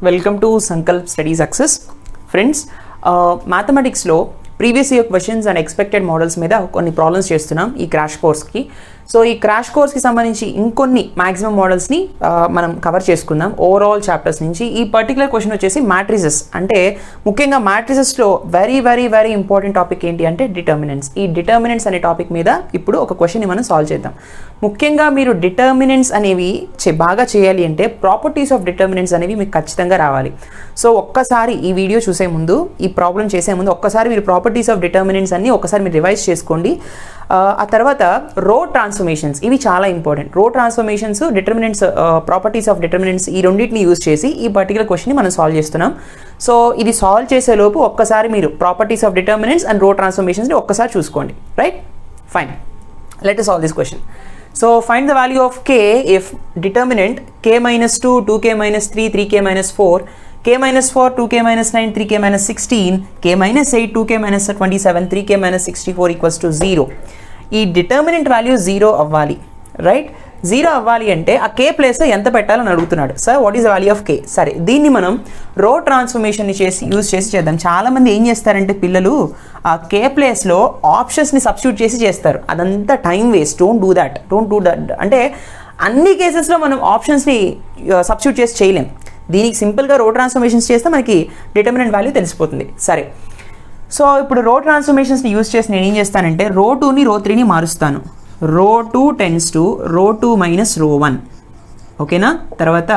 Welcome to Sankalp study success. Friends, మ్యాథమెటిక్స్లో previous year questions and expected models మీద కొన్ని problems చేస్తున్నాం ఈ క్రాష్ కోర్స్కి. సో ఈ క్రాష్ కోర్స్కి సంబంధించి ఇంకొన్ని మ్యాక్సిమం మోడల్స్ని మనం కవర్ చేసుకుందాం ఓవరాల్ చాప్టర్స్ నుంచి. ఈ పర్టికులర్ క్వశ్చన్ వచ్చేసి మ్యాట్రిసెస్, అంటే ముఖ్యంగా మ్యాట్రిసెస్లో very very very important topic ఏంటి అంటే డిటర్మినెంట్స్. ఈ డిటర్మినెంట్స్ అనే టాపిక్ మీద ఇప్పుడు ఒక క్వశ్చన్ని మనం సాల్వ్ చేద్దాం. ముఖ్యంగా మీరు డిటర్మినెంట్స్ అనేవి బాగా చేయాలి అంటే ప్రాపర్టీస్ ఆఫ్ డిటర్మినెంట్స్ అనేవి మీకు ఖచ్చితంగా రావాలి. సో ఒక్కసారి ఈ వీడియో చూసే ముందు, ఈ ప్రాబ్లం చేసే ముందు ఒక్కసారి మీరు ప్రాపర్టీస్ ఆఫ్ డిటర్మినెంట్స్ అన్ని ఒకసారి మీరు రివైజ్ చేసుకోండి. ఆ తర్వాత రో ట్రాన్స్ఫర్మేషన్స్, ఇవి చాలా ఇంపార్టెంట్. రో transformations, determinants, properties of determinants, ఈ రెండింటిని యూజ్ చేసి ఈ పర్టికులర్ క్వశ్చన్ని మనం సాల్వ్ చేస్తున్నాం. సో ఇది సాల్వ్ చేసేలోపు ఒక్కసారి మీరు ప్రాపర్టీస్ ఆఫ్ డిటర్మినెంట్స్ అండ్ రో ట్రాన్స్ఫర్మేషన్స్ని ఒక్కసారి చూసుకోండి. Right, fine, let us solve this question. So find the value of k if determinant k minus 2, 2k minus 3, 3k minus 4, k minus 4, 2k minus 9, 3k minus 16, k minus 8, 2k minus 27, 3k minus 64 equals to 0. ఈ determinant value 0 అవ్వాలి. Right, 0 అవ్వాలి అంటే ఆ k ప్లేస్లో ఎంత పెట్టాలని అడుగుతున్నాడు. Sir what is the value of k? సరే, దీన్ని మనం రో ట్రాన్స్ఫర్మేషన్ని యూజ్ చేసి చేద్దాం. చాలామంది ఏం చేస్తారంటే పిల్లలు ఆ k ప్లేస్లో ఆప్షన్స్ని సబ్స్టిట్యూట్ చేసి చేస్తారు. అదంతా time waste. Don't do that. అంటే అన్ని కేసెస్లో మనం ఆప్షన్స్ని సబ్స్టిట్యూట్ చేసి చేయలేం. దీనికి సింపుల్గా రో ట్రాన్స్ఫర్మేషన్స్ చేస్తే మనకి డిటర్మినెంట్ వాల్యూ తెలిసిపోతుంది. సరే, సో ఇప్పుడు రో ట్రాన్స్ఫర్మేషన్స్ని యూజ్ చేసి నేను ఏం చేస్తానంటే రో 2ని రో 3ని మారుస్తాను. రో 2 టెన్స్ టు రో 2 మైనస్ రో 1, ఓకేనా? తర్వాత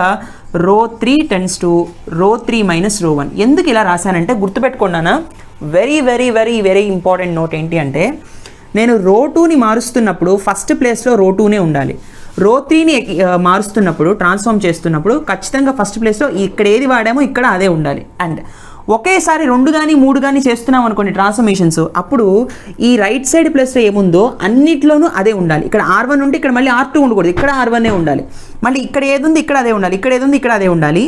రో 3 టెన్స్ టు రో 3 మైనస్ రో 1. ఎందుకు ఇలా రాశానంటే గుర్తుపెట్టుకున్నానా, very very very very important note ఏంటి అంటే, నేను రో 2ని మారుస్తున్నప్పుడు ఫస్ట్ ప్లేస్లో రో 2నే ఉండాలి. రో 3ని మారుస్తున్నప్పుడు, ట్రాన్స్ఫార్మ్ చేస్తున్నప్పుడు ఖచ్చితంగా ఫస్ట్ ప్లేస్లో ఇక్కడ ఏది వాడామో ఇక్కడ అదే ఉండాలి. అండ్ ఒకేసారి 2 కానీ 3 కానీ చేస్తున్నాం అనుకోండి ట్రాన్స్ఫర్మేషన్స్, అప్పుడు ఈ రైట్ సైడ్ ప్లేస్లో ఏముందో అన్నిట్లోనూ అదే ఉండాలి. ఇక్కడ R1 ఉంటే ఇక్కడ మళ్ళీ R2 ఉండకూడదు, ఇక్కడ R1ఏ ఉండాలి. మళ్ళీ ఇక్కడ ఏది ఉంది ఇక్కడ అదే ఉండాలి, ఇక్కడ ఏది ఉంది ఇక్కడ అదే ఉండాలి,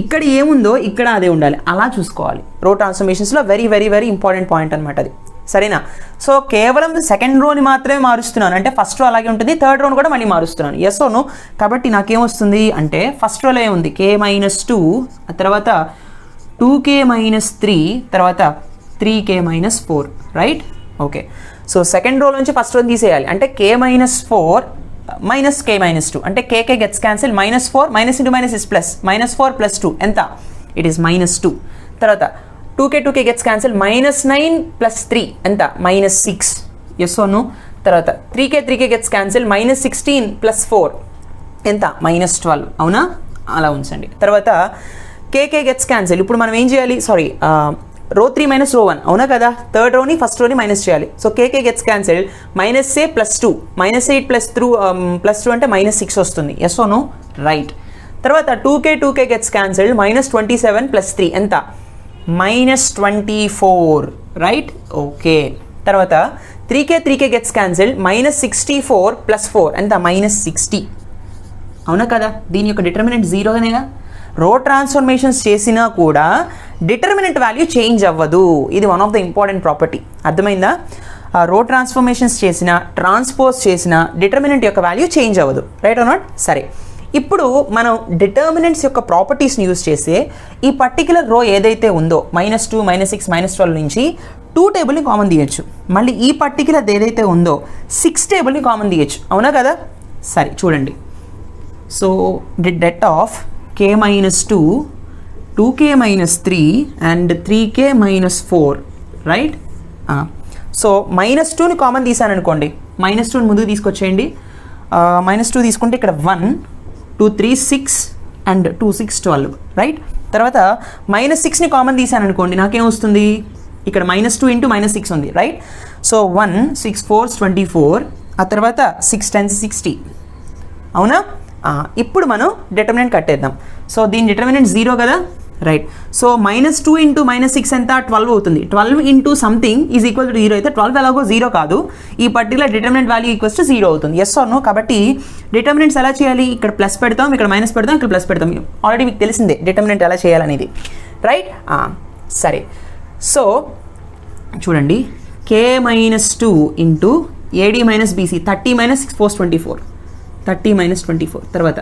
ఇక్కడ ఏముందో ఇక్కడ అదే ఉండాలి. అలా చూసుకోవాలి. రో ట్రాన్స్ఫర్మేషన్స్లో very very very important point అనమాట అది. సరేనా? సో కేవలం సెకండ్ రోని మాత్రమే మారుస్తున్నాను అంటే ఫస్ట్ రో అలాగే ఉంటుంది, థర్డ్ రోని కూడా మళ్ళీ మారుస్తున్నాను. Yes or no? కాబట్టి నాకేమొస్తుంది అంటే ఫస్ట్ రోలో ఏముంది k-2, ఆ తర్వాత 2k minus 3, తర్వాత 3k minus 4, right? Okay, so second row నుంచి ఫస్ట్ రోని తీసేయాలి. అంటే k minus 4 minus k minus 2, అంటే k gets cancel, -4 minus into minus is plus, -4 + 2 ఎంత? It is -2. తర్వాత 2k గెట్స్ క్యాన్సిల్, -9 + 3 ఎంత? -6. Yes or no? తర్వాత 3k gets cancel, -16 + 4 ఎంత? -12. అవునా? అలా ఉంచండి. తర్వాత k గెట్స్ క్యాన్సిల్. ఇప్పుడు మనం ఏం చేయాలి? సారీ, రో 3 మైనస్ రో 1, అవునా కదా? థర్డ్ రోని ఫస్ట్ రోని మైనస్ చేయాలి. So k gets cancel, -a + 2, -8 + 2 అంటే -6 వస్తుంది. Yes or no? రైట్. తర్వాత 2k గెట్స్ క్యాన్సిల్, -27 + 3 ఎంత? -24, రైట్? ఓకే. తర్వాత 3k గెట్స్ క్యాన్సిల్, -64 + 4 ఎంత? -60, అవునా కదా? దీని యొక్క డిటర్మినెంట్ 0గానేగా. రో ట్రాన్స్ఫర్మేషన్స్ చేసినా కూడా డిటర్మినెంట్ వాల్యూ చేంజ్ అవ్వదు. ఇది one of the important property. అర్థమైందా? రో ట్రాన్స్ఫర్మేషన్స్ చేసిన, ట్రాన్స్పోజ్ చేసిన డిటర్మినెంట్ యొక్క వాల్యూ చేంజ్ అవ్వదు. Right or not? సరే, ఇప్పుడు మనం డిటర్మినెంట్స్ యొక్క ప్రాపర్టీస్ని యూజ్ చేస్తే ఈ పర్టికులర్ రో ఏదైతే ఉందో -2, -6, -12 నుంచి 2 టేబుల్ని కామన్ తీయచ్చు. మళ్ళీ ఈ పర్టికులర్ ఏదైతే ఉందో 6 టేబుల్ని కామన్ తీయచ్చు. అవునా కదా? సరే చూడండి. So det of k minus 2, 2k minus 3 and 3k minus 4, right? So -2ని కామన్ తీసాను అనుకోండి, -2ని ముందుకు తీసుకొచ్చేయండి. -2 తీసుకుంటే ఇక్కడ 1, 2, 3, 6 అండ్ 2, 6, 12, రైట్? తర్వాత -6ని కామన్ తీసాను అనుకోండి, నాకేం వస్తుంది? ఇక్కడ -2 ఇంటూ -6 ఉంది, రైట్? సో 1, 6, 4, 24, ఆ తర్వాత 6 10 60, అవునా? ఇప్పుడు మనం డిటర్మినెంట్ కట్టేద్దాం. సో దీని డిటర్మినెంట్ 0 కదా, రైట్? సో -2 ఇంటూ -6 ఎంత? 12 అవుతుంది. 12 into something is equal to 0 అయితే 12 ఎలాగో 0 కాదు, ఈ particular determinant value equals to 0 అవుతుంది. Yes or no? కాబట్టి డిటర్మినెంట్స్ ఎలా చేయాలి? ఇక్కడ ప్లస్ పెడతాం, ఇక్కడ మైనస్ పెడతాం, ఇక్కడ ప్లస్ పెడతాం. ఆల్రెడీ మీకు తెలిసిందే డిటర్మినెంట్ ఎలా చేయాలనేది, రైట్? సరే, సో చూడండి, k-2 ఇంటూ AD - BC, 30 - 6 4 24, 30 - 24. తర్వాత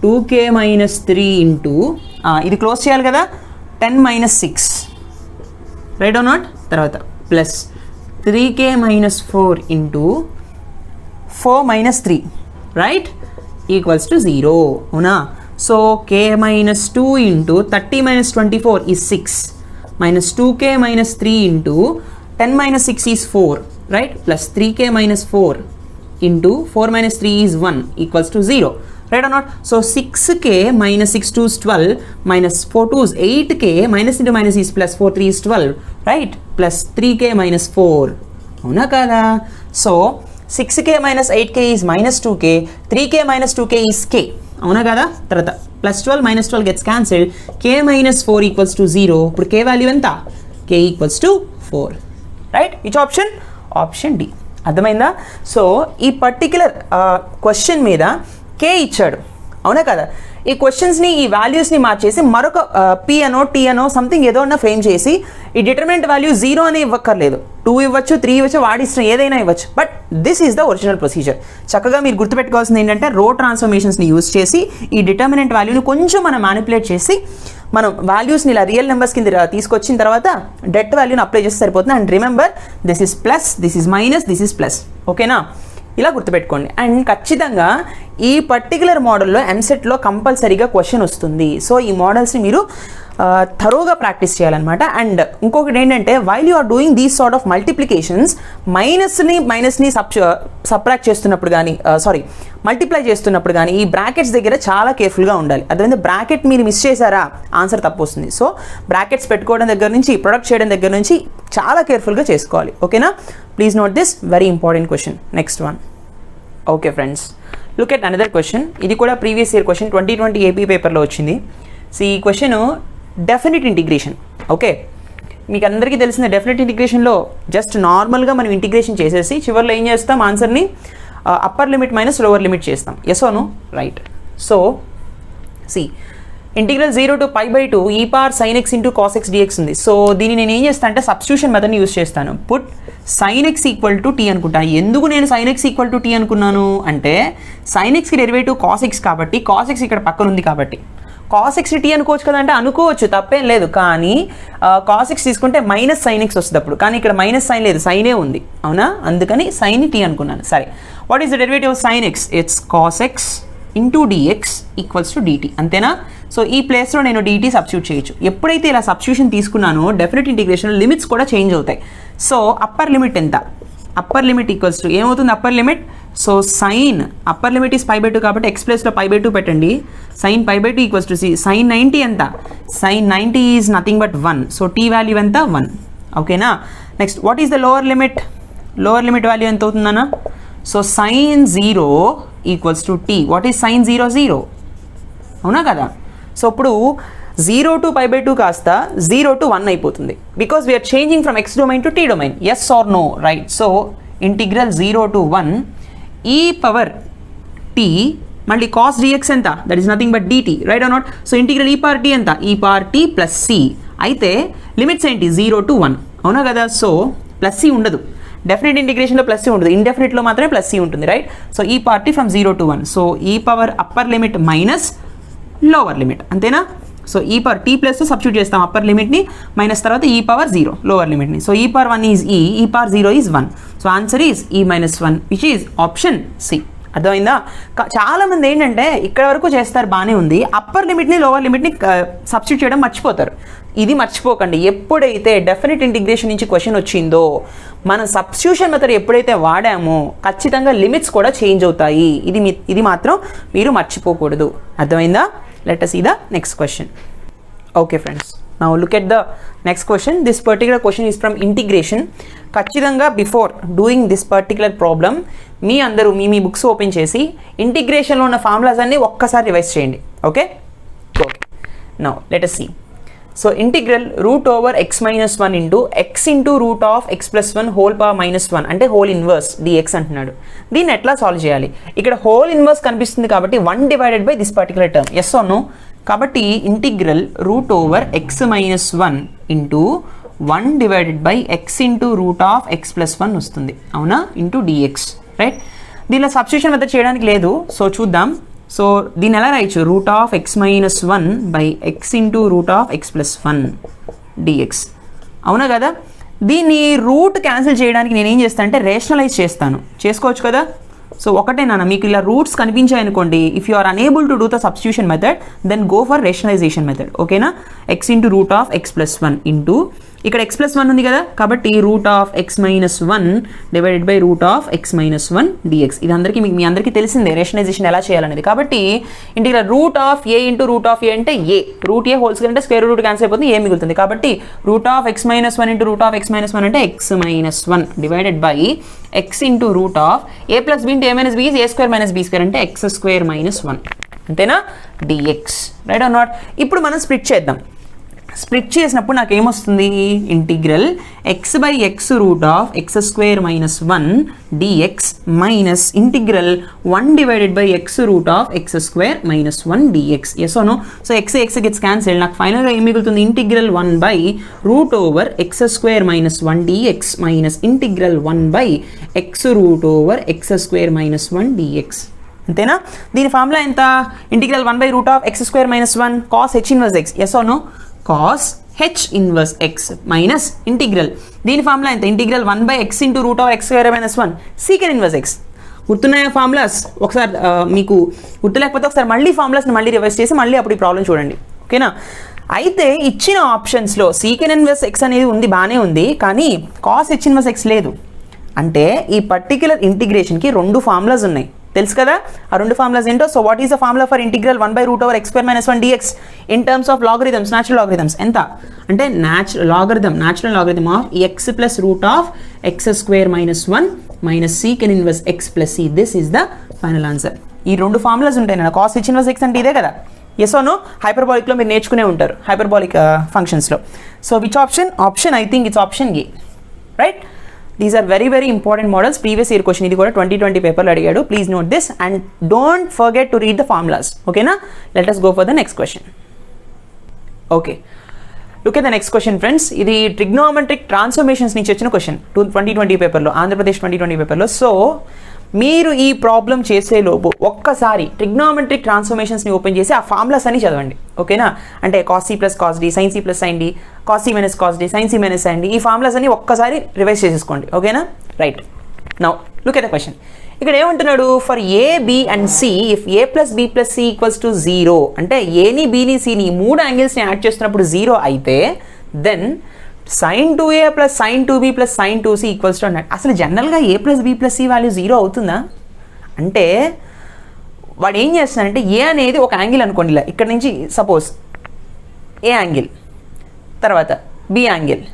2k minus 3 into ఇది క్లోజ్ చేయాలి కదా 10 minus 6 రైట్ ఆర్ నాట్ తర్వాత plus 3k minus 4 into 4 minus 3 right equals to 0 అవునా so k minus 2 into 30 minus 24 is 6 minus 2k minus 3 into 10 minus 6 is 4 right plus 3k minus 4 into 4 minus 3 is 1 equals to 0 right or not so 6k minus 6 2 is 12 minus 4 2 is 8k minus into minus is plus 4 3 is 12 right plus 3k minus 4 అవునా కదా so 6k minus 8k is minus 2k 3k minus 2k is k అవునా కదా తర్వాత plus 12 minus 12 gets cancelled k minus 4 equals to 0 ఇప్పుడు k value ఎంత k equals to 4 right which option option D అర్థమైందా so ఈ particular question మీద k ఇచ్చాడు అవునా కదా ఈ క్వశ్చన్స్ని ఈ వాల్యూస్ని మార్చేసి మరొక పి అనో టీ అనో సంథింగ్ ఏదో అన్న ఫ్రేమ్ చేసి ఈ డిటర్మినెంట్ వాల్యూ 0 అని ఇవ్వక్కర్లేదు 2 ఇవ్వచ్చు 3 ఇవ్వచ్చు వాడి ఇష్టం ఏదైనా ఇవ్వచ్చు but this is the original procedure చక్కగా మీరు గుర్తుపెట్టుకోవాల్సింది ఏంటంటే రో ట్రాన్స్ఫర్మేషన్స్ని యూజ్ చేసి ఈ డిటర్మినెంట్ వాల్యూని కొంచెం మనం మ్యానిపులేట్ చేసి మనం వాల్యూస్ని ఇలా రియల్ నెంబర్స్ కింద తీసుకొచ్చిన తర్వాత డెట్ వాల్యూని అప్లై చేస్తే సరిపోతుంది and remember this is plus this is minus this is plus ఓకేనా ఇలా గుర్తుపెట్టుకోండి అండ్ ఖచ్చితంగా ఈ పర్టికులర్ మోడల్లో ఎంసెట్లో కంపల్సరీగా క్వశ్చన్ వస్తుంది సో ఈ మోడల్స్ని మీరు థరోగా ప్రాక్టీస్ చేయాలన్నమాట అండ్ ఇంకొకటి ఏంటంటే while you are doing these sort of multiplications మైనస్ని సబ్ట్రాక్ట్ చేస్తున్నప్పుడు కానీ మల్టిప్లై చేస్తున్నప్పుడు కానీ ఈ బ్రాకెట్స్ దగ్గర చాలా కేర్ఫుల్గా ఉండాలి అదే బ్రాకెట్ మీరు మిస్ చేశారా ఆన్సర్ తప్పు వస్తుంది సో బ్రాకెట్స్ పెట్టుకోవడం దగ్గర నుంచి ప్రొడక్ట్ చేయడం దగ్గర నుంచి చాలా కేర్ఫుల్గా చేసుకోవాలి ఓకేనా please note this very important question next one okay friends look at another question ఇది కూడా ప్రీవియస్ ఇయర్ క్వశ్చన్ 2020 ఏపీ పేపర్లో వచ్చింది సో ఈ క్వశ్చన్ డెఫినెట్ ఇంటిగ్రేషన్ ఓకే మీకు అందరికీ తెలిసిన డెఫినెట్ ఇంటిగ్రేషన్లో జస్ట్ నార్మల్గా మనం ఇంటిగ్రేషన్ చేసేసి చివరిలో ఏం చేస్తాం ఆన్సర్ని upper limit minus lower limit చేస్తాం yes or no right so see integral 0 to π/2 e power sin x into cos x dx ఉంది సో దీన్ని నేను ఏం చేస్తాను అంటే సబ్స్టిట్యూషన్ మెథడ్ని యూజ్ చేస్తాను put sin x equal to t అనుకుంటా ఎందుకు నేను sin x equal to t అనుకున్నాను అంటే sin xకి డెరివేటివ్ cos x కాబట్టి cos x ఇక్కడ పక్కన ఉంది కాబట్టి cos x t అనుకోవచ్చు కదంటే అనుకోవచ్చు తప్పేం లేదు కానీ cos x తీసుకుంటే మైనస్ sin x వస్తుంది అప్పుడు కానీ ఇక్కడ మైనస్ సైన్ లేదు సైనే ఉంది అవునా అందుకని sin t అనుకున్నాను సరే what is the derivative of sin x it's cos x into dx equals to dt అంతేనా సో ఈ ప్లేస్లో నేను dt సబ్స్టిట్యూట్ చేయొచ్చు ఎప్పుడైతే ఇలా సబ్స్టిట్యూషన్ తీసుకున్నానో డెఫినెట్ ఇంటిగ్రేషన్ లిమిట్స్ కూడా చేంజ్ అవుతాయి సో అప్పర్ లిమిట్ ఎంత అప్పర్ లిమిట్ ఈక్వల్స్ టు ఏమవుతుంది upper limit so sine upper limit is π/2 కాబట్టి ఎక్స్ ప్లేస్లో π/2 పెట్టండి సైన్ π/2 ఈక్వల్స్ టు సైన్ 90 ఎంత sine 90 is nothing but 1 so t value ఎంత 1 ఓకేనా next what is the lower limit value ఎంత అవుతుందన్నా so sine 0 equals to t what is sine 0 అవునా కదా సో ఇప్పుడు 0 to π/2 కాస్త 0 to 1 అయిపోతుంది because we're changing from x domain to t domain yes or no right so integral 0 to 1 e power t మళ్ళీ cos dx ఎంత that is nothing but dt right or not so integral e power t ఎంత e power t plus c అయితే limits ఏంటి 0 to 1 అవునా కదా so plus c ఉండదు definite ఇంటిగ్రేషన్లో plus c ఉండదు ఇండెఫినెట్లో మాత్రమే ప్లస్ సి ఉంటుంది right so e power t from 0 to 1 so e power upper limit minus lower limit అంతేనా సో ఈ పవర్ టీ ప్లస్తో సబ్స్టిట్యూట్ చేస్తాం అప్పర్ లిమిట్ని మైనస్ తర్వాత ఈ పవర్ 0 లోవర్ లిమిట్ని so e power 1 is e power 0 is 1 so answer is e minus 1 which is option C అర్థమైందా చాలామంది ఏంటంటే ఇక్కడ వరకు చేస్తారు బాగానే ఉంది అప్పర్ లిమిట్ని లోవర్ లిమిట్ని సబ్స్టిట్యూట్ చేయడం మర్చిపోతారు ఇది మర్చిపోకండి ఎప్పుడైతే డెఫినెట్ ఇంటిగ్రేషన్ నుంచి క్వశ్చన్ వచ్చిందో మనం సబ్స్టిట్యూషన్ మెథడ్ ఎప్పుడైతే వాడామో ఖచ్చితంగా లిమిట్స్ కూడా చేంజ్ అవుతాయి ఇది మాత్రం మీరు మర్చిపోకూడదు అర్థమైందా let us see the next question okay friends now look at the next question this particular question is from integration ఖచ్చితంగా before doing this particular problem మీ అందరూ మీ బుక్స్ ఓపెన్ చేసి ఇంటిగ్రేషన్లో ఉన్న ఫార్ములాస్ అన్ని ఒక్కసారి రివైజ్ చేయండి okay now let us see so integral root over x minus 1 into X into root of x plus 1 whole power minus 1 అంటే హోల్ ఇన్వర్స్ డిఎక్స్ అంటున్నాడు దీన్ని ఎట్లా సాల్వ్ చేయాలి ఇక్కడ హోల్ ఇన్వర్స్ కనిపిస్తుంది కాబట్టి 1 divided by this particular term yes or no కాబట్టి integral root over x minus 1 into 1 divided by x into root of x plus 1 వస్తుంది అవునా ఇంటూ డిఎక్స్ రైట్ దీనిలో సబ్స్టిట్యూషన్ మెథడ్ చేయడానికి లేదు సో చూద్దాం సో దీన్ని ఎలా రాయొచ్చు, root of x minus 1 by x into root of x plus 1 dx. అవునా కదా? దీన్ని రూట్ క్యాన్సిల్ చేయడానికి నేను ఏం చేస్తాను అంటే రేషనలైజ్ చేస్తాను. చేసుకోవచ్చు కదా? సో ఒకటే నాన్న, మీకు ఇలా రూట్స్ కనిపించాయి అనుకోండి, if you are unable to do the substitution method then go for rationalisation method. ఓకేనా? X into root of x plus 1 into ఇక్కడ ఎక్స్ ప్లస్ 1 ఉంది కదా, కాబట్టి root of x minus 1 divided by root of x minus 1 dx. ఇది అందరికీ మీ అందరికీ తెలిసిందే రేషనలైజేషన్ ఎలా చేయాలనేది. కాబట్టి integral root of a into root of a అంటే a, root a whole square అంటే స్క్వేర్ రూట్ క్యాన్సిల్ అయిపోతుంది, ఏ మిగులుతుంది. కాబట్టి root of x minus 1 into root of x minus 1 అంటే x minus 1 divided by x into root of a plus b into a minus b a square minus b square అంటే x square minus 1. అంతేనా? Dx. Right or not? ఇప్పుడు మనం split చేద్దాం. Split చేసినప్పుడు నాకు ఏమొస్తుంది, integral x by x root of x square minus 1 dx minus integral 1 divided by x root of x square minus 1 dx. Yes or no? So x x gets cancel, నాకు ఫైనల్గా ఏం మిగులుతుంది, integral 1 by root over x square minus 1 dx minus integral 1 by x root over x square minus 1 dx. అంతేనా? దీని formula ఎంత, integral 1 by root of x square minus 1 cos h inverse x. Yes or no? cos h inverse x minus integral దీని formula ఎంత, integral 1 by x into root of x square minus 1 సీకెన్ inverse X. గుర్తున్నాయా formulas? ఒకసారి మీకు గుర్తులేకపోతే ఒకసారి మళ్ళీ ఫార్ములాస్ని మళ్ళీ revise చేసి మళ్ళీ అప్పుడు ఈ ప్రాబ్లం చూడండి. ఓకేనా? అయితే ఇచ్చిన ఆప్షన్స్లో సీకెన్ ఇన్వర్స్ ఎక్స్ అనేది ఉంది, బాగానే ఉంది, కానీ కాస్ హెచ్ ఇన్వర్స్ ఎక్స్ లేదు. అంటే ఈ పర్టిక్యులర్ ఇంటిగ్రేషన్కి 2 ఫార్ములాస్ ఉన్నాయి, తెలుసు కదా? ఆ 2 ఫార్ములాస్ ఏంటో. So what is the formula for integral 1 by root over x square minus 1 dx in terms of logarithms, natural logarithms. ఎంత అంటే natural logarithm of x plus root of x square minus 1 minus secant inverse x plus c. This is the final answer. ఈ 2 formulas ఉంటాయి నా cos h inverse X అంటే ఇదే కదా. Yes or no? హైపర్బాలిక్లో మీరు నేర్చుకునే ఉంటారు, హైపర్బాలిక్ ఫంక్షన్స్లో. So which option I think it's option A. Right? These are very very important models. Previous year question ఇది కూడా 2020 పేపర్లో అడిగాడు. Please note this and don't forget to read the formulas. Okay na? Let us go for the next question. Okay. Look at the next question friends. ఇది trigonometric transformations నుంచి వచ్చిన question 2020 పేపర్లో, ఆంధ్రప్రదేశ్ 2020 పేపర్లో. So మీరు ఈ ప్రాబ్లం చేసేలోపు ఒక్కసారి trigonometric ట్రాన్స్ఫర్మేషన్స్ని open చేసి ఆ ఫార్ములాస్ అని చదవండి. ఓకేనా? అంటే cos c plus cos d, sin c plus sign d, cos c minus cos d, sin c minus sin d, ఈ ఫార్ములాస్ అని ఒక్కసారి రివైజ్ చేసేసుకోండి. ఓకేనా? Right. Now look at the question. ఇక్కడ ఏమంటున్నాడు, for a b and c if a plus b plus c equals to 0 అంటే ఏని బిని సిని 3 యాంగిల్స్ని యాడ్ చేస్తున్నప్పుడు 0 అయితే then sin 2a plus sin 2b plus sin 2c equals to అన్నట్టు. అసలు జనరల్గా a plus b plus c value 0 అవుతుందా అంటే వాడు ఏం చేస్తానంటే ఏ అనేది ఒక యాంగిల్ అనుకోండి, ఇలా ఇక్కడ నుంచి సపోజ్ ఏ యాంగిల్, తర్వాత బి యాంగిల్,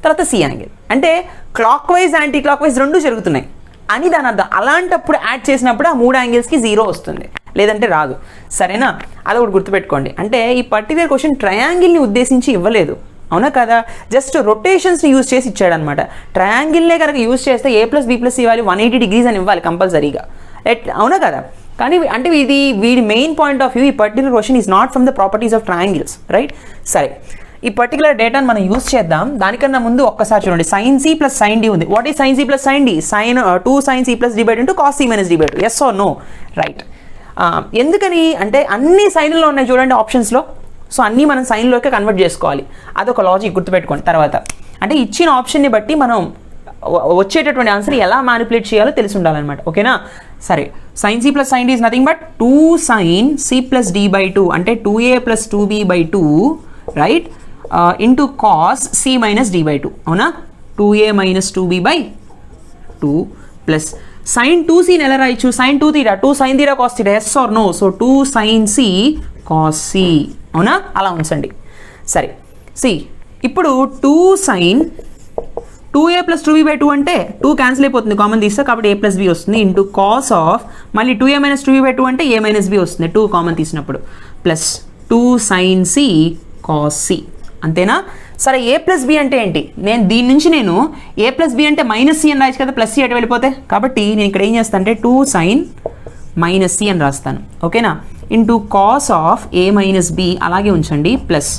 తర్వాత సి యాంగిల్, అంటే clock wise anti clock wise 2 జరుగుతున్నాయి అని దాని అర్థం. అలాంటప్పుడు యాడ్ చేసినప్పుడు ఆ 3 యాంగిల్స్కి 0 వస్తుంది, లేదంటే రాదు. సరేనా? అది ఒకటి గుర్తుపెట్టుకోండి. అంటే ఈ పర్టికులర్ క్వశ్చన్ ట్రయాంగిల్ని ఉద్దేశించి ఇవ్వలేదు, అవునా కదా? జస్ట్ రొటేషన్స్ని యూజ్ చేసి ఇచ్చాడనమాట. ట్రయాంగిల్నే కనుక యూజ్ చేస్తే a plus b plus c value 180 degrees అని ఇవ్వాలి కంపల్సరీగా, అవునా కదా? కానీ అంటే ఇది వీడి మెయిన్ పాయింట్ ఆఫ్ వ్యూ, ఈ particular question is not from the properties of triangles. Right? సరే, ఈ పర్టికులర్ డేటాను మనం యూజ్ చేద్దాం. దానికన్నా ముందు ఒక్కసారి చూడండి, sine c plus sign d ఉంది. What is sine c plus sign d? Sine 2 sign c plus d by 2 cos c minus d by 2. Yes or no? Right. ఎందుకని అంటే అన్ని సైన్లో ఉన్నాయి చూడండి ఆప్షన్స్లో. సో అన్నీ మనం సైన్లోకే కన్వర్ట్ చేసుకోవాలి, అదొక లాజిక్ గుర్తుపెట్టుకోండి. తర్వాత అంటే ఇచ్చిన ఆప్షన్ని బట్టి మనం వచ్చేటటువంటి ఆన్సర్ ఎలా మ్యానిపులేట్ చేయాలో తెలిసి ఉండాలన్నమాట. ఓకేనా? సరే, sine c plus sign d is nothing but 2 sign c plus d by 2 అంటే 2a plus 2b by 2 right into cos c minus d by 2. అవునా? 2a minus 2b by 2 plus sine 2cని ఎలా రాయొచ్చు? సైన్ 2 తీరా, 2 sign theta cos theta. Yes or no? So 2 sign c cos c. అవునా? అలా ఉంచండి. సరే, సి ఇప్పుడు 2 sign 2a plus 2b by 2 అంటే 2 క్యాన్సిల్ అయిపోతుంది, కామన్ తీస్తే, కాబట్టి a ప్లస్ b వస్తుంది. ఇంటూ కాస్ ఆఫ్ మళ్ళీ 2a మైనస్ 2b బై 2 అంటే a మైనస్ b వస్తుంది, 2 కామన్ తీసినప్పుడు, plus 2 sign c cos c. అంతేనా? సరే, ఏ ప్లస్ బి అంటే ఏంటి? దీని నుంచి నేను ఏ ప్లస్ బి అంటే మైనస్ సి అని రాయచ్చు కదా, ప్లస్ సి అటు వెళ్ళిపోతే. కాబట్టి నేను ఇక్కడ ఏం చేస్తాను అంటే 2 సైన్ మైనస్ సి అని రాస్తాను. ఓకేనా? Into cos of a minus b అలాగే ఉంచండి, plus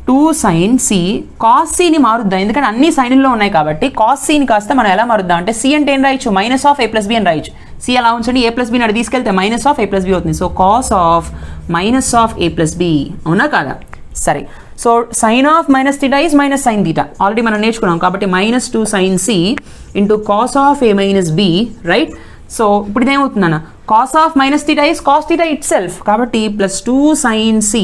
2 sin c cos c ని మారుద్దాం, ఎందుకంటే అన్ని సైన్లో ఉన్నాయి కాబట్టి cos c ని కాస్త మనం ఎలా మారుద్దాం అంటే c అంటే ఏం రాయొచ్చు minus of a plus b అని రాయొచ్చు. c అలా ఉంచండి, a ప్లస్ బి అని తీసుకెళ్తే minus of a plus b అవుతుంది. So cos of minus of a plus b, అవునా కాదా? సరే, so sine of minus theta is minus sine theta, already మనం నేర్చుకున్నాం కాబట్టి minus 2 sin c into cos of a minus b, రైట్? So ఇప్పుడు ఇదేమవుతుందన్న cos of minus theta is cos theta itself, కాబట్టి plus 2 sin c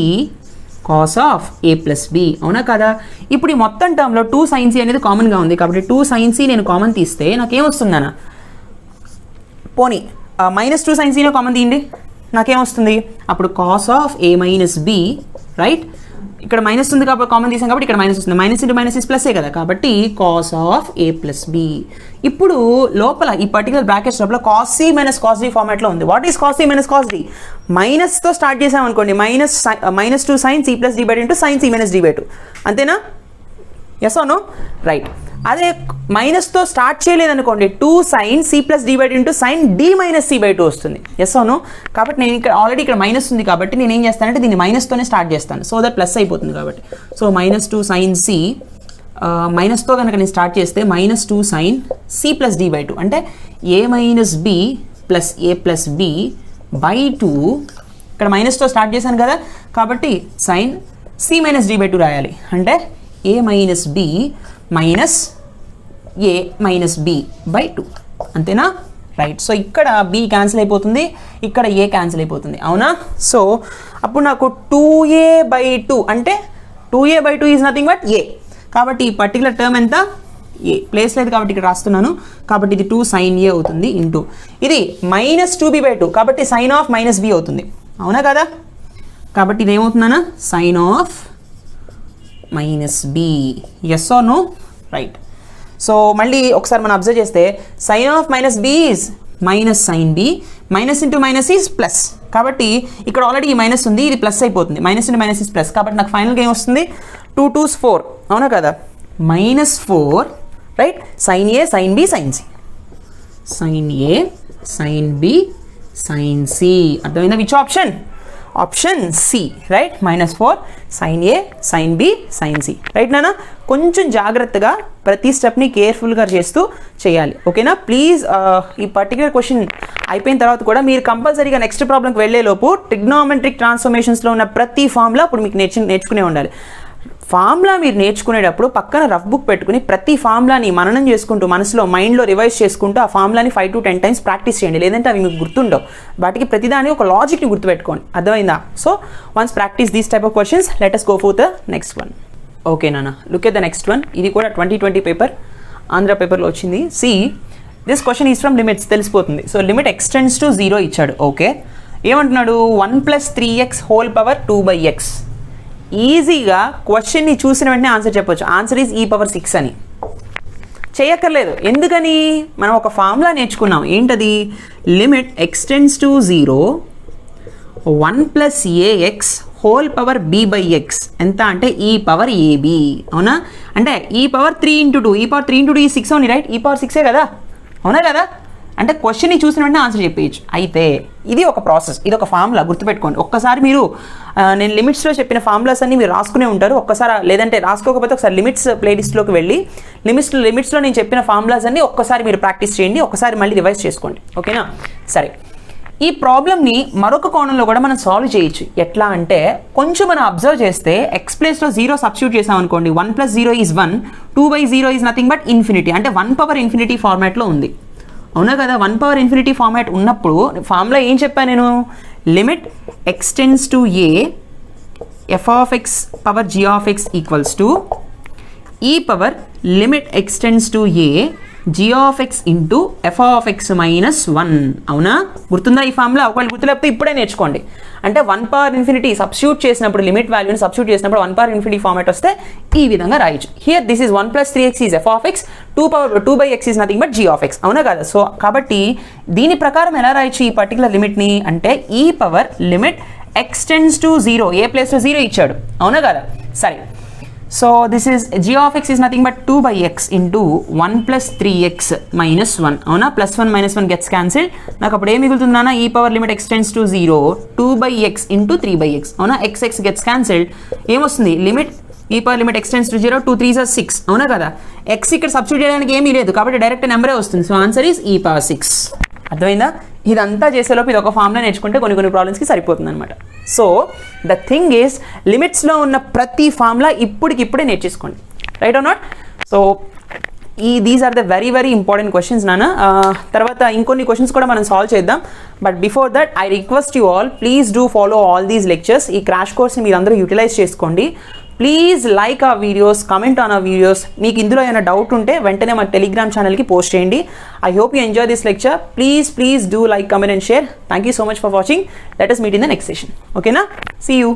cos of a plus b, అవునా కదా? ఇప్పుడు ఈ మొత్తం టర్మ్లో 2 sin c అనేది కామన్గా ఉంది కాబట్టి 2 sin c నేను కామన్ తీస్తే నాకేమొస్తుందన్న, పోనీ మైనస్ 2 sin c కామన్ తీయండి, నాకేమొస్తుంది అప్పుడు cos of a minus b, right? ఇక్కడ మైనస్ ఉంది కాబట్టి కామన్ తీసాం కాబట్టి ఇక్కడ మైనస్ వస్తుంది, మైనస్ ఇంటూ మైనస్ ఇస్ ప్లస్ఏ కదా, కాబట్టి cos of a plus b. ఇప్పుడు లోపల ఈ పర్టికులర్ బ్రాకెట్స్ లోపల cos c minus cos d ఫార్మాట్లో ఉంది. What is cos c minus cos d? మైనస్తో స్టార్ట్ చేసాం అనుకోండి, minus 2 sin c plus d by 2 sin c minus d by 2, అంతేనా? Yes or no? రైట్. అదే మైనస్తో స్టార్ట్ చేయలేదనుకోండి 2 sin c plus d by 2 sin d minus c by 2 వస్తుంది. Yes or no? కాబట్టి నేను ఇక్కడ ఆల్రెడీ ఇక్కడ మైనస్ ఉంది కాబట్టి నేను ఏం చేస్తానంటే దీన్ని మైనస్తోనే స్టార్ట్ చేస్తాను, సో దట్ ప్లస్ అయిపోతుంది కాబట్టి. సో మైనస్ 2 sin c మైనస్తో కనుక నేను స్టార్ట్ చేస్తే minus 2 sin c plus d by 2 అంటే a minus b plus a plus b by 2, ఇక్కడ మైనస్తో స్టార్ట్ చేశాను కదా కాబట్టి sin c minus d by 2 రాయాలి, అంటే a minus b minus a minus b by 2, అంతేనా? రైట్. సో ఇక్కడ b క్యాన్సిల్ అయిపోతుంది, ఇక్కడ a క్యాన్సిల్ అయిపోతుంది, అవునా? సో అప్పుడు నాకు 2a బై 2 అంటే 2a by 2 is nothing but a, కాబట్టి ఈ పర్టికులర్ టర్మ్ ఎంత? a. ప్లేస్ లేదు కాబట్టి ఇక్కడ రాస్తున్నాను, కాబట్టి ఇది 2 sin a అవుతుంది ఇంటూ ఇది మైనస్ 2b బై 2 కాబట్టి సైన్ ఆఫ్ మైనస్ b అవుతుంది, అవునా కదా? కాబట్టి ఇది ఏమవుతుందన్నా sine of minus b. Yes or no? Right. So మళ్ళీ ఒకసారి మనం అబ్జర్వ్ చేస్తే sine of minus b is minus sine b, minus into minus is plus, కాబట్టి ఇక్కడ ఆల్రెడీ ఈ మైనస్ ఉంది, ఇది ప్లస్ అయిపోతుంది, minus into minus is plus, కాబట్టి నాకు ఫైనల్గా ఏమొస్తుంది 2 2s 4, అవునా కదా? Minus 4, right? Sine a sine b sine c, sine a sine b sine C, అర్థమైందా? Which option? Option c, right? -4 sin a sin b sin c, right నాన్న? కొంచెం జాగ్రత్తగా ప్రతి స్టెప్ని కేర్ఫుల్గా చేస్తూ చేయాలి, ఓకేనా? ప్లీజ్ ఈ పర్టికులర్ క్వశ్చన్ అయిపోయిన తర్వాత కూడా మీరు కంపల్సరీగా నెక్స్ట్ ప్రాబ్లంకి వెళ్ళేలోపు ట్రిగ్నోమెట్రిక్ ట్రాన్స్ఫర్మేషన్స్లో ఉన్న ప్రతి ఫార్ములా అప్పుడు మీకు నేర్చుకునే ఉండాలి. ఫార్ములా మీరు నేర్చుకునేటప్పుడు పక్కన రఫ్ బుక్ పెట్టుకుని ప్రతి ఫార్ములాని మననం చేసుకుంటూ మనసులో మైండ్లో రివైజ్ చేసుకుంటూ ఆ ఫార్ములాని 5 to 10 times ప్రాక్టీస్ చేయండి, లేదంటే అవి మీకు గుర్తుండవు. వాటికి ప్రతిదాని ఒక లాజిక్ని గుర్తుపెట్టుకోండి, అర్థమైందా? So once practice these type of questions, let us go for the next one. Okay నాన్న, look at the next one. ఇది కూడా 2020 పేపర్, ఆంధ్ర పేపర్లో వచ్చింది. See this question is from limits, తెలిసిపోతుంది. సో లిమిట్ ఎక్స్టెండ్స్ టు 0 ఇచ్చాడు. Okay, ఏమంటున్నాడు? 1 + 3x whole power 2/x. ఈజీగా క్వశ్చన్ని చూసిన వెంటనే ఆన్సర్ చెప్పొచ్చు. ఆన్సర్ ఈజ్ e⁻6 అని. చేయక్కర్లేదు, ఎందుకని? మనం ఒక ఫార్ములా నేర్చుకున్నాం, ఏంటది? Limit x tends to 0 1 + ax whole power b/x ఎంత అంటే e⁻ab, అవునా? అంటే e⁻3 × 2, e⁻3 × 2 ఈ 6 అవును, రైట్? e⁻6 కదా, అవునా కదా? అంటే క్వశ్చన్ని చూసిన వెంటనే ఆన్సర్ చెప్పేయచ్చు. అయితే ఇది ఒక ప్రాసెస్, ఇది ఒక ఫార్ములా, గుర్తుపెట్టుకోండి. ఒక్కసారి మీరు నేను లిమిట్స్లో చెప్పిన ఫార్ములాస్ అన్ని మీరు రాసుకునే ఉంటారు. ఒక్కసారి, లేదంటే రాసుకోకపోతే ఒకసారి లిమిట్స్ ప్లేలిస్ట్లోకి వెళ్ళి లిమిట్స్లో నేను చెప్పిన ఫార్ములాస్ అన్ని ఒక్కసారి మీరు ప్రాక్టీస్ చేయండి, ఒక్కసారి మళ్ళీ రివైజ్ చేసుకోండి, ఓకేనా? సరే, ఈ ప్రాబ్లమ్ని మరొక కోణంలో కూడా మనం సాల్వ్ చేయొచ్చు. ఎట్లా అంటే కొంచెం మనం అబ్జర్వ్ చేస్తే ఎక్స్ ప్లేస్లో 0 సబ్స్టిట్యూట్ చేసాం అనుకోండి, 1 + 0 is 1, 2/0 is nothing but infinity, అంటే 1/∞ ఫార్మాట్లో ఉంది, అవునా కదా? 1/∞ ఫార్మాట్ ఉన్నప్పుడు ఫార్ములా ఏం చెప్పాను నేను? Limit x tends to a f(x) power g(x) equals to e power limit x tends to a g(x) into f(x) - 1, అవునా? గుర్తుందా ఈ ఫార్ములా? ఒకవేళ గుర్తులేకపోతే ఇప్పుడే నేర్చుకోండి. అంటే 1/∞ సబ్స్టిట్యూట్ చేసినప్పుడు, లిమిట్ వాల్యూని సబ్స్టిట్యూట్ చేసినప్పుడు 1/∞ ఫార్మాట్ వస్తే ఈ విధంగా రాయొచ్చు. Here this is 1 + 3x is f(x), 2/x is nothing but g(x), అవునా కదా? సో కాబట్టి దీని ప్రకారం ఎలా రాయొచ్చు ఈ పర్టికులర్ లిమిట్ని అంటే e power limit x tends to 0, ఏ ప్లేస్లో 0 ఇచ్చాడు, అవునా కదా? సరే, so this is g(x) is nothing but 2/x into 1 + 3x - 1, అవునా? +1 - 1 గెట్స్ క్యాన్సిల్డ్. నాకు అప్పుడు ఏం మిగులుతుందన్నా? e power limit x tends to 0 2/x into 3/x, అవునా? x gets cancelled. ఏమొస్తుంది? Limit e power limit x tends to 0, 2 3s are 6 అవునా కదా. X ఇక్కడ సబ్స్టిట్యూట్ చేయడానికి ఏమీ లేదు కాబట్టి డైరెక్ట్ నెంబరే వస్తుంది. So answer is e power 6. అర్థమైందా? ఇదంతా చేసేలోపు ఇది ఒక ఫార్ములా నేర్చుకుంటే కొన్ని ప్రాబ్లమ్స్కి సరిపోతుంది అనమాట. సో ద థింగ్ ఈస్ లిమిట్స్లో ఉన్న ప్రతి ఫార్ములా ఇప్పుడే నేర్చేసుకోండి. Right or not? So these are the very very important questions నాన్న. తర్వాత ఇంకొన్ని క్వశ్చన్స్ కూడా మనం సాల్వ్ చేద్దాం. But before that I request you all, please do follow all these lectures. ఈ క్రాష్ కోర్స్ని మీరు అందరూ యూటిలైజ్ చేసుకోండి. ప్లీజ్ లైక్ ఆ వీడియోస్, కమెంట్ ఆన్ ఆ వీడియోస్. మీకు ఇందులో ఏమైనా డౌట్ ఉంటే వెంటనే మన టెలిగ్రామ్ ఛానల్కి పోస్ట్ చేయండి. I hope you enjoy this lecture. Please do like, comment and share. Thank you so much for watching. Let us meet in the next session. ఓకేనా? See you.